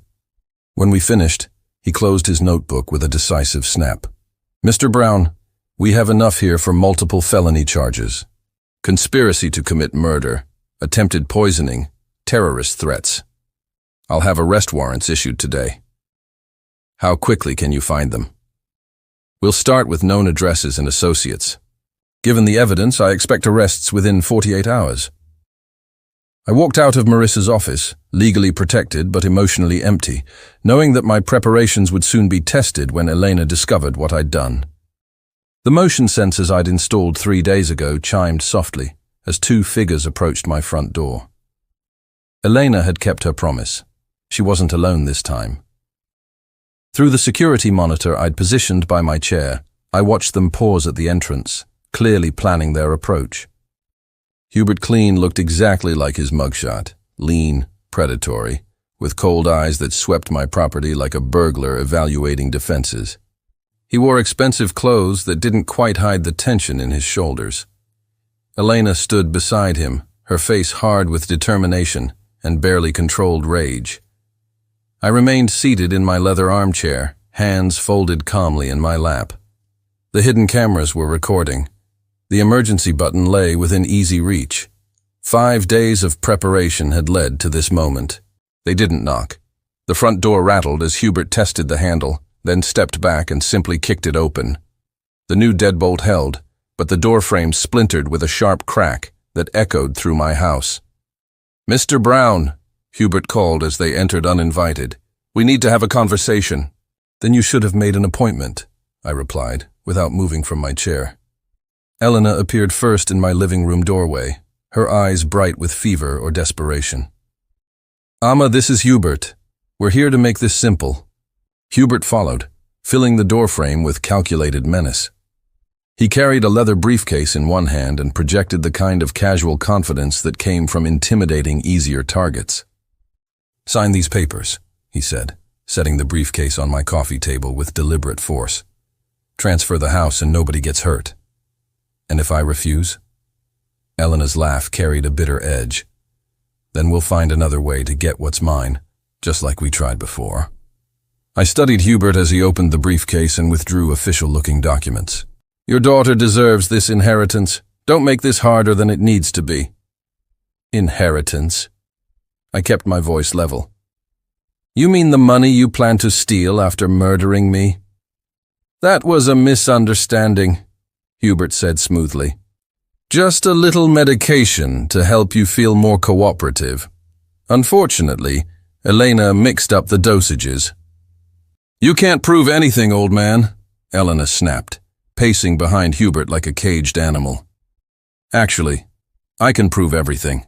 When we finished, he closed his notebook with a decisive snap. Mr. Brown, we have enough here for multiple felony charges. Conspiracy to commit murder, attempted poisoning, terrorist threats. I'll have arrest warrants issued today. How quickly can you find them? We'll start with known addresses and associates. Given the evidence, I expect arrests within 48 hours. I walked out of Marisa's office, legally protected but emotionally empty, knowing that my preparations would soon be tested when Elena discovered what I'd done. The motion sensors I'd installed 3 days ago chimed softly as 2 figures approached my front door. Elena had kept her promise. She wasn't alone this time. Through the security monitor I'd positioned by my chair, I watched them pause at the entrance, clearly planning their approach. Hubert Kleene looked exactly like his mugshot, lean, predatory, with cold eyes that swept my property like a burglar evaluating defenses. He wore expensive clothes that didn't quite hide the tension in his shoulders. Elena stood beside him, her face hard with determination and barely controlled rage. I remained seated in my leather armchair, hands folded calmly in my lap. The hidden cameras were recording. The emergency button lay within easy reach. 5 days of preparation had led to this moment. They didn't knock. The front door rattled as Hubert tested the handle, then stepped back and simply kicked it open. The new deadbolt held, but the door frame splintered with a sharp crack that echoed through my house. "Mr. Brown," Hubert called as they entered uninvited. "We need to have a conversation." "Then you should have made an appointment," I replied, without moving from my chair. Elena appeared first in my living room doorway, her eyes bright with fever or desperation. "Amma, this is Hubert. We're here to make this simple." Hubert followed, filling the doorframe with calculated menace. He carried a leather briefcase in one hand and projected the kind of casual confidence that came from intimidating easier targets. "Sign these papers," he said, setting the briefcase on my coffee table with deliberate force. "Transfer the house and nobody gets hurt." "And if I refuse?" Elena's laugh carried a bitter edge. "Then we'll find another way to get what's mine, just like we tried before." I studied Hubert as he opened the briefcase and withdrew official-looking documents. "Your daughter deserves this inheritance. Don't make this harder than it needs to be." "Inheritance?" I kept my voice level. "You mean the money you plan to steal after murdering me?" "That was a misunderstanding," Hubert said smoothly. "Just a little medication to help you feel more cooperative. Unfortunately, Elena mixed up the dosages." "You can't prove anything, old man," Elena snapped, pacing behind Hubert like a caged animal. "Actually, I can prove everything."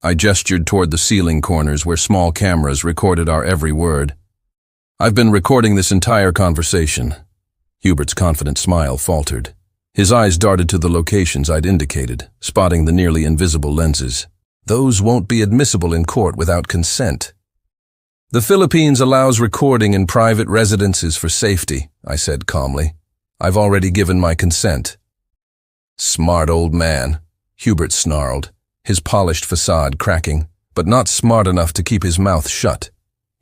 I gestured toward the ceiling corners where small cameras recorded our every word. "I've been recording this entire conversation." Hubert's confident smile faltered. His eyes darted to the locations I'd indicated, spotting the nearly invisible lenses. "Those won't be admissible in court without consent." "The Philippines allows recording in private residences for safety," I said calmly. "I've already given my consent." "Smart old man," Hubert snarled, his polished facade cracking, but not smart enough to keep his mouth shut.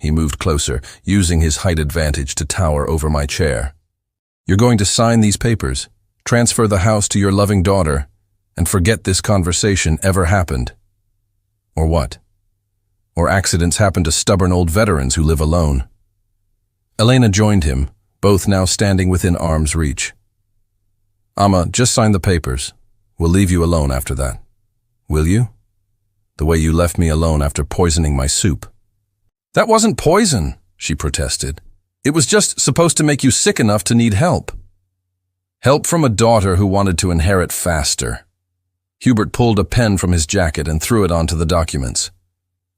He moved closer, using his height advantage to tower over my chair. "You're going to sign these papers, transfer the house to your loving daughter, and forget this conversation ever happened." "Or what? Or accidents happen to stubborn old veterans who live alone." Elena joined him, both now standing within arm's reach. "Amma, just sign the papers. We'll leave you alone after that." "Will you? The way you left me alone after poisoning my soup." "That wasn't poison," she protested. "It was just supposed to make you sick enough to need help." Help from a daughter who wanted to inherit faster. Hubert pulled a pen from his jacket and threw it onto the documents.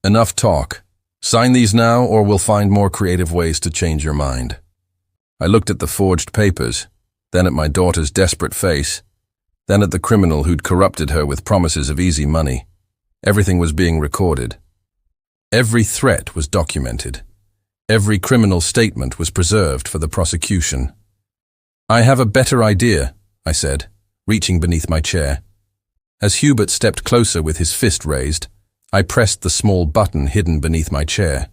"Enough talk. Sign these now or we'll find more creative ways to change your mind." I looked at the forged papers, then at my daughter's desperate face, then at the criminal who'd corrupted her with promises of easy money. Everything was being recorded. Every threat was documented. Every criminal statement was preserved for the prosecution. "I have a better idea," I said, reaching beneath my chair. As Hubert stepped closer with his fist raised, I pressed the small button hidden beneath my chair.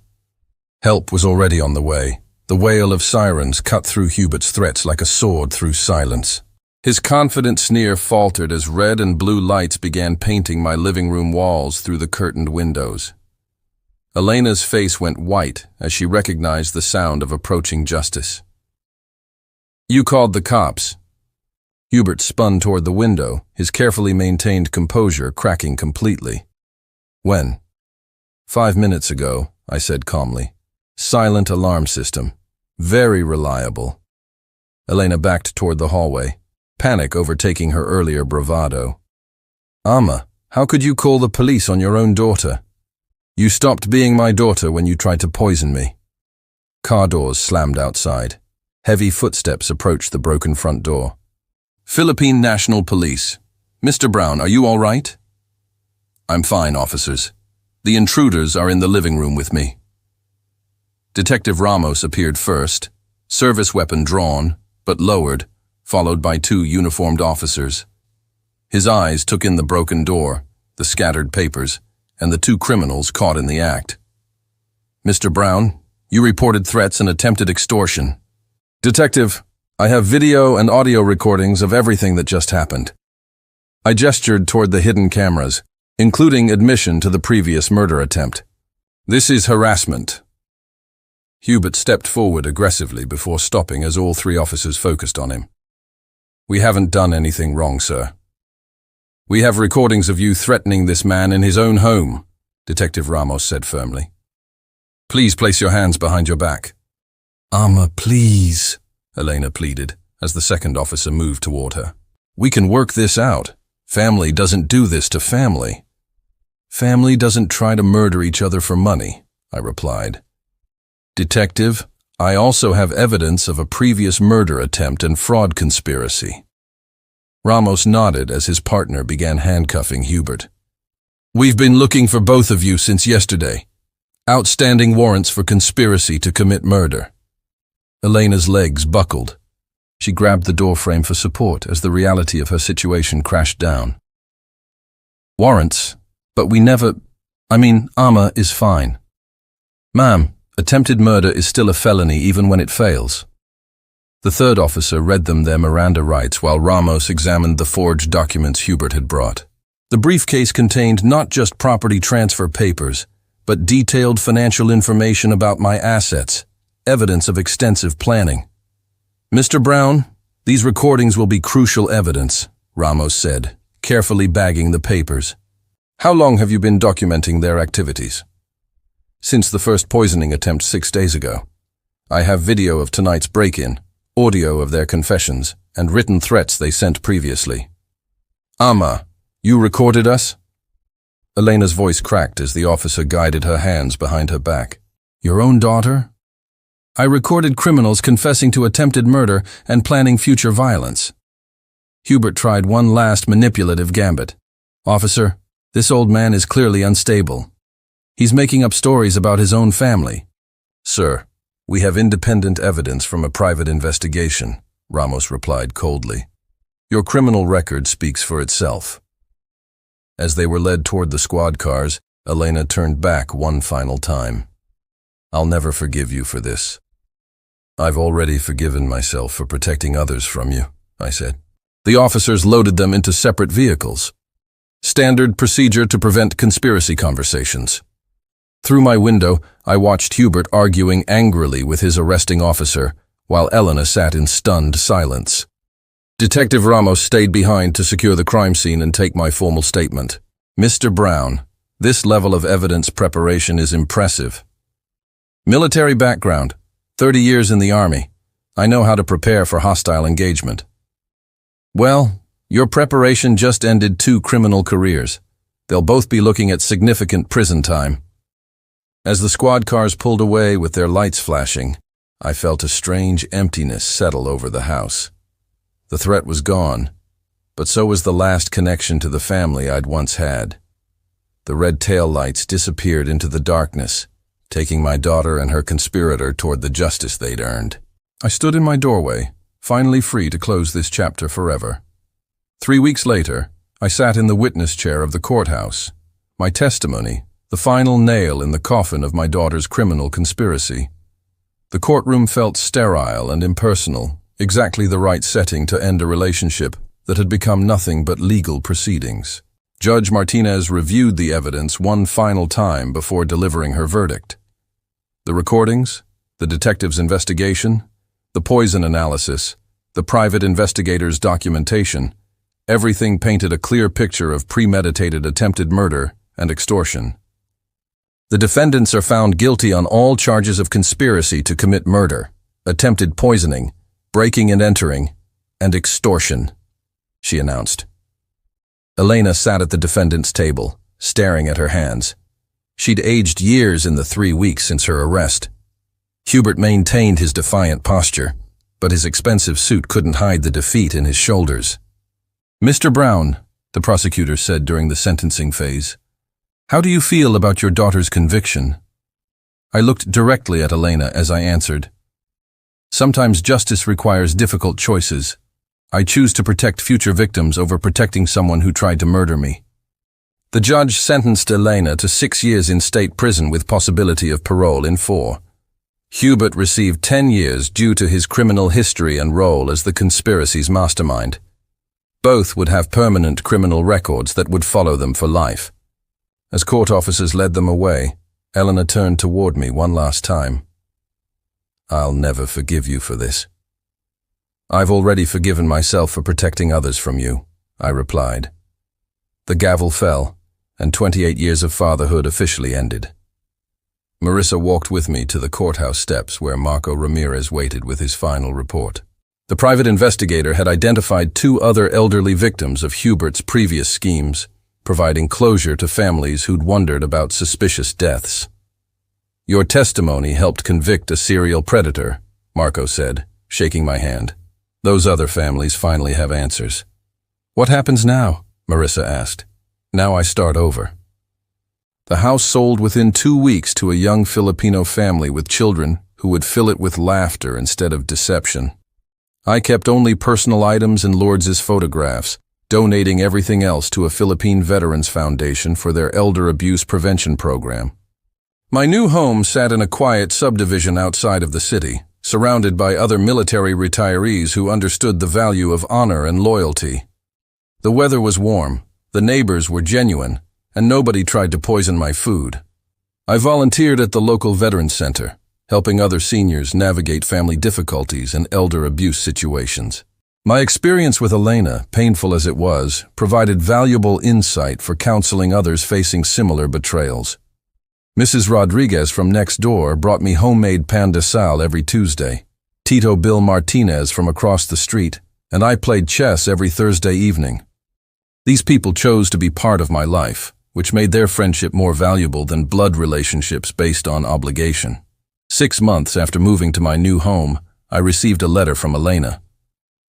Help was already on the way. The wail of sirens cut through Hubert's threats like a sword through silence. His confident sneer faltered as red and blue lights began painting my living room walls through the curtained windows. Elena's face went white as she recognized the sound of approaching justice. "You called the cops." Hubert spun toward the window, his carefully maintained composure cracking completely. "When?" "5 minutes ago," I said calmly. "Silent alarm system. Very reliable." Elena backed toward the hallway, panic overtaking her earlier bravado. "Amma, how could you call the police on your own daughter? You stopped being my daughter when you tried to poison me." Car doors slammed outside. Heavy footsteps approached the broken front door. "Philippine National Police. Mr. Brown, are you all right?" "I'm fine, officers. The intruders are in the living room with me." Detective Ramos appeared first, service weapon drawn, but lowered, followed by 2 uniformed officers. His eyes took in the broken door, the scattered papers, and the 2 criminals caught in the act. "Mr. Brown, you reported threats and attempted extortion." "Detective, I have video and audio recordings of everything that just happened." I gestured toward the hidden cameras, including admission to the previous murder attempt. "This is harassment." Hubert stepped forward aggressively before stopping as all 3 officers focused on him. "We haven't done anything wrong, sir." "We have recordings of you threatening this man in his own home," Detective Ramos said firmly. "Please place your hands behind your back." "Amma, please," Elena pleaded as the second officer moved toward her. "We can work this out. Family doesn't do this to family." "Family doesn't try to murder each other for money," I replied. "Detective, I also have evidence of a previous murder attempt and fraud conspiracy." Ramos nodded as his partner began handcuffing Hubert. "We've been looking for both of you since yesterday. Outstanding warrants for conspiracy to commit murder." Elena's legs buckled. She grabbed the doorframe for support as the reality of her situation crashed down. "Warrants? But we never… Amma is fine." "Ma'am, attempted murder is still a felony even when it fails." The third officer read them their Miranda rights while Ramos examined the forged documents Hubert had brought. The briefcase contained not just property transfer papers, but detailed financial information about my assets, evidence of extensive planning. "Mr. Brown, these recordings will be crucial evidence," Ramos said, carefully bagging the papers. "How long have you been documenting their activities?" "Since the first poisoning attempt 6 days ago. I have video of tonight's break-in, audio of their confessions, and written threats they sent previously." "Amma, you recorded us?" Elena's voice cracked as the officer guided her hands behind her back. "Your own daughter?" "I recorded criminals confessing to attempted murder and planning future violence." Hubert tried one last manipulative gambit. "Officer, this old man is clearly unstable. He's making up stories about his own family." "Sir, we have independent evidence from a private investigation," Ramos replied coldly. "Your criminal record speaks for itself." As they were led toward the squad cars, Elena turned back one final time. "I'll never forgive you for this." "I've already forgiven myself for protecting others from you," I said. The officers loaded them into separate vehicles. Standard procedure to prevent conspiracy conversations. Through my window, I watched Hubert arguing angrily with his arresting officer, while Elena sat in stunned silence. Detective Ramos stayed behind to secure the crime scene and take my formal statement. "Mr. Brown, this level of evidence preparation is impressive. Military background, 30 years in the Army. I know how to prepare for hostile engagement." "Well, your preparation just ended 2 criminal careers. They'll both be looking at significant prison time." As the squad cars pulled away with their lights flashing, I felt a strange emptiness settle over the house. The threat was gone, but so was the last connection to the family I'd once had. The red tail lights disappeared into the darkness, taking my daughter and her conspirator toward the justice they'd earned. I stood in my doorway, finally free to close this chapter forever. 3 weeks later, I sat in the witness chair of the courthouse. My testimony, the final nail in the coffin of my daughter's criminal conspiracy. The courtroom felt sterile and impersonal, exactly the right setting to end a relationship that had become nothing but legal proceedings. Judge Martinez reviewed the evidence one final time before delivering her verdict. The recordings, the detective's investigation, the poison analysis, the private investigator's documentation, everything painted a clear picture of premeditated attempted murder and extortion. The defendants are found guilty on all charges of conspiracy to commit murder, attempted poisoning, breaking and entering, and extortion, she announced. Elena sat at the defendant's table, staring at her hands. She'd aged years in the 3 weeks since her arrest. Hubert maintained his defiant posture, but his expensive suit couldn't hide the defeat in his shoulders. "Mr. Brown," the prosecutor said during the sentencing phase, "how do you feel about your daughter's conviction?" I looked directly at Elena as I answered. "Sometimes justice requires difficult choices. I choose to protect future victims over protecting someone who tried to murder me." The judge sentenced Elena to 6 years in state prison with possibility of parole in 4. Hubert received 10 years due to his criminal history and role as the conspiracy's mastermind. Both would have permanent criminal records that would follow them for life. As court officers led them away, Elena turned toward me one last time. "I'll never forgive you for this." "I've already forgiven myself for protecting others from you," I replied. The gavel fell, and 28 years of fatherhood officially ended. Marissa walked with me to the courthouse steps where Marco Ramirez waited with his final report. The private investigator had identified 2 other elderly victims of Hubert's previous schemes, providing closure to families who'd wondered about suspicious deaths. "Your testimony helped convict a serial predator," Marco said, shaking my hand. "Those other families finally have answers." What happens now? Marissa asked. Now I start over. The house sold within 2 weeks to a young Filipino family with children who would fill it with laughter instead of deception. I kept only personal items and Lourdes' photographs, donating everything else to a Philippine Veterans Foundation for their elder abuse prevention program. My new home sat in a quiet subdivision outside of the city, surrounded by other military retirees who understood the value of honor and loyalty. The weather was warm, the neighbors were genuine, and nobody tried to poison my food. I volunteered at the local Veterans Center, helping other seniors navigate family difficulties and elder abuse situations. My experience with Elena, painful as it was, provided valuable insight for counseling others facing similar betrayals. Mrs. Rodriguez from next door brought me homemade pan de sal every Tuesday. Tito Bill Martinez from across the street, and I played chess every Thursday evening. These people chose to be part of my life, which made their friendship more valuable than blood relationships based on obligation. 6 months after moving to my new home, I received a letter from Elena.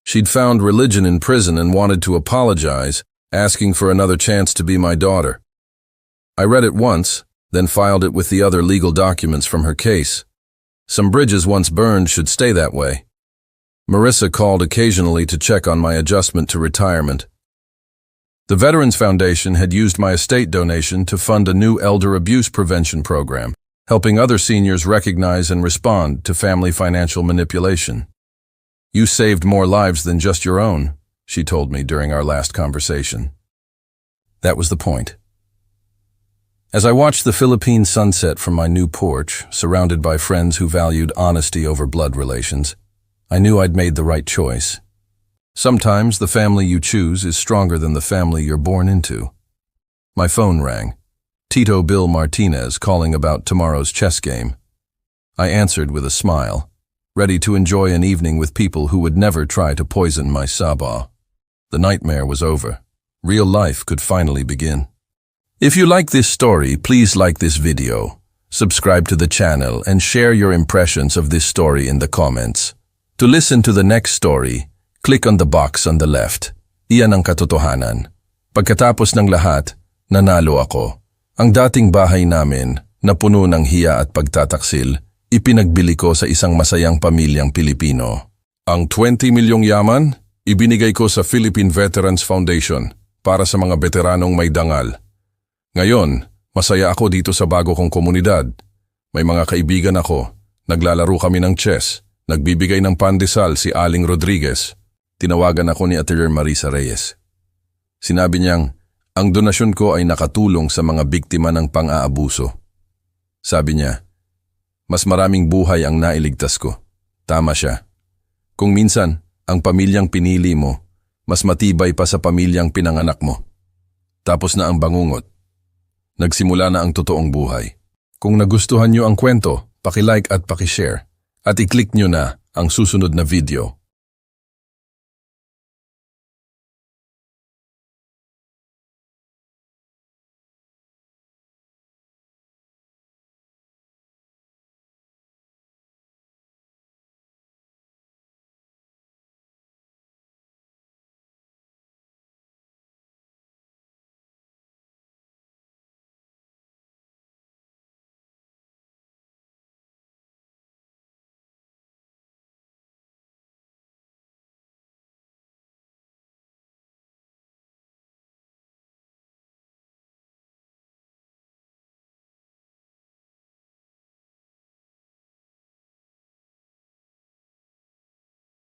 She'd found religion in prison and wanted to apologize, asking for another chance to be my daughter. I read it once, then filed it with the other legal documents from her case. Some bridges once burned should stay that way. Marissa called occasionally to check on my adjustment to retirement. The Veterans Foundation had used my estate donation to fund a new elder abuse prevention program, helping other seniors recognize and respond to family financial manipulation. You saved more lives than just your own, she told me during our last conversation. That was the point. As I watched the Philippine sunset from my new porch, surrounded by friends who valued honesty over blood relations, I knew I'd made the right choice. Sometimes the family you choose is stronger than the family you're born into. My phone rang. Tito Bill Martinez calling about tomorrow's chess game. I answered with a smile, ready to enjoy an evening with people who would never try to poison my Sabaw. The nightmare was over. Real life could finally begin. If you like this story, please like this video, subscribe to the channel, and share your impressions of this story in the comments. To listen to the next story, click on the box on the left. Iyan ang katotohanan. Pagkatapos ng lahat, nanalo ako. Ang dating bahay namin, na puno ng hiya at pagtataksil, ipinagbili ko sa isang masayang pamilyang Pilipino. Ang 20 milyong yaman, ibinigay ko sa Philippine Veterans Foundation para sa mga veteranong may dangal. Ngayon, masaya ako dito sa bago kong komunidad. May mga kaibigan ako, naglalaro kami ng chess, nagbibigay ng pandesal si Aling Rodriguez. Tinawagan ako ni Attorney Marisa Reyes. Sinabi niyang, ang donasyon ko ay nakatulong sa mga biktima ng pang-aabuso. Sabi niya, mas maraming buhay ang nailigtas ko. Tama siya. Kung minsan, ang pamilyang pinili mo, mas matibay pa sa pamilyang pinanganak mo. Tapos na ang bangungot. Nagsimula na ang totoong buhay. Kung nagustuhan niyo ang kwento, paki-like at paki-share. At i-click niyo na ang susunod na video